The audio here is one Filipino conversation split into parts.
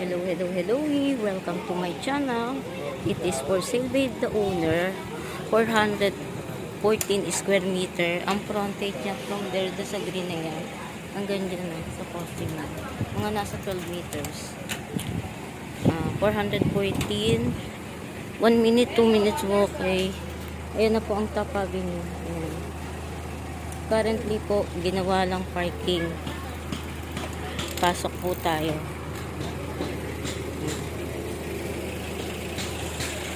Hello. Welcome to my channel. It is for sale by the owner. 414 square meter. Ang frontage niya from there sa green na yan. Hanggang dyan na sa posting na. Mga nasa 12 meters. 414. 1 minute, 2 minutes walk. Okay. Ayan na po ang top avenue. Ayan. Currently po, ginawa lang parking. Pasok po tayo.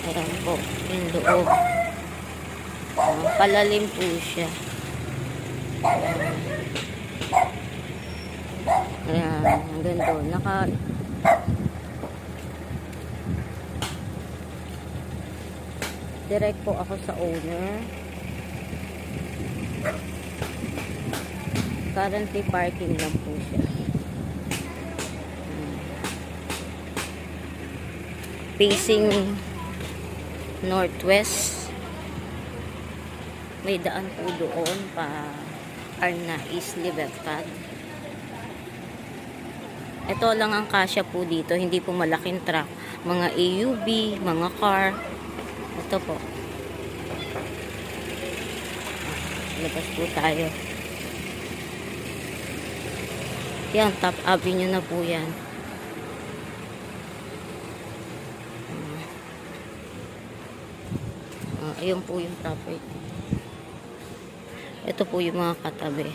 Ayan po, yung loob. Palalim po siya. Ayan, hanggang doon. Direct po ako sa owner. Currently parking lang po siya. Facing northwest. May daan po doon pa Arnaiz, Libertad. Ito lang ang kasya po dito, hindi po malaking truck. Mga AUV, mga car. Ito po. Labas po tayo. Yan, top avenue na po yan. Ayun po yung property. Ito po yung mga katabi.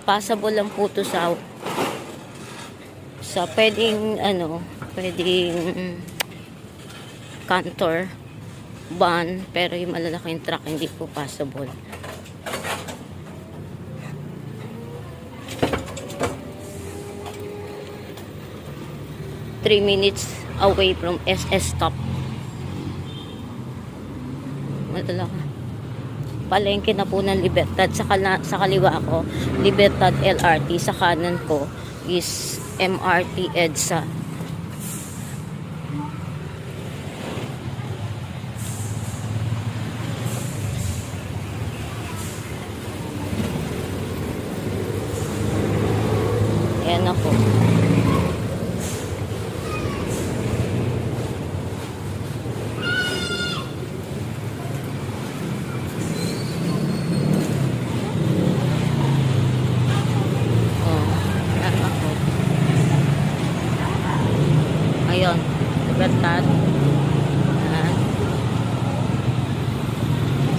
Passable lang po to sa pwedeng pwedeng canter, van, pero yung malalaking truck hindi po possible. Three minutes away from SS stop. Madala ka. Palengke na po ng Libertad. Sa kaliwa ko, Libertad LRT. Sa kanan ko is MRT EDSA. Ayan ako. Ayun, Libertad.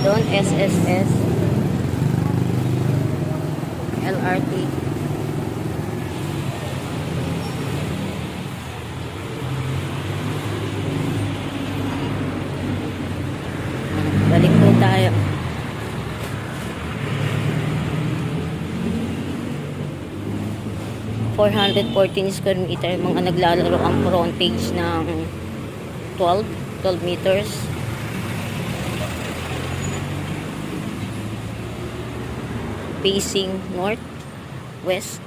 Doon SSS LRT. Balik po tayo. .414 square meter, mga naglalaro ang frontage ng 12 meters. Facing north, west.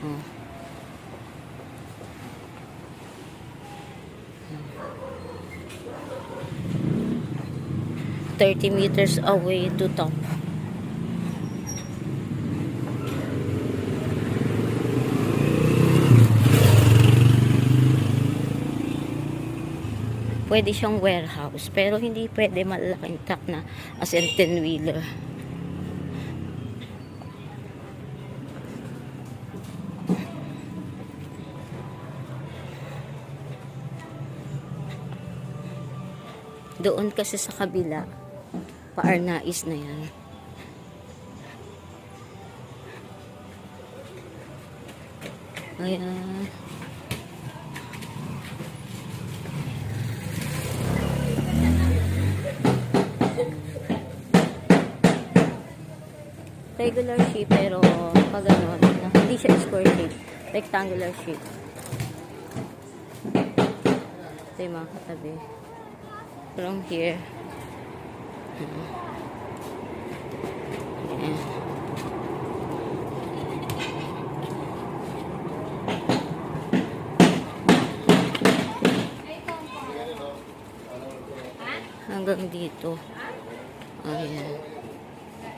Oh. Oh. 30 meters away to top. Pwede siyang warehouse, pero hindi pwede malaking truck na as in 10-wheeler. Doon kasi sa kabila, pa Arnaiz na yan. Ayan. Regular shape, pero pag hindi siya square shape, rectangular shape. Ito yung mga katabi. From here. Ayan. Hanggang dito. Ayan.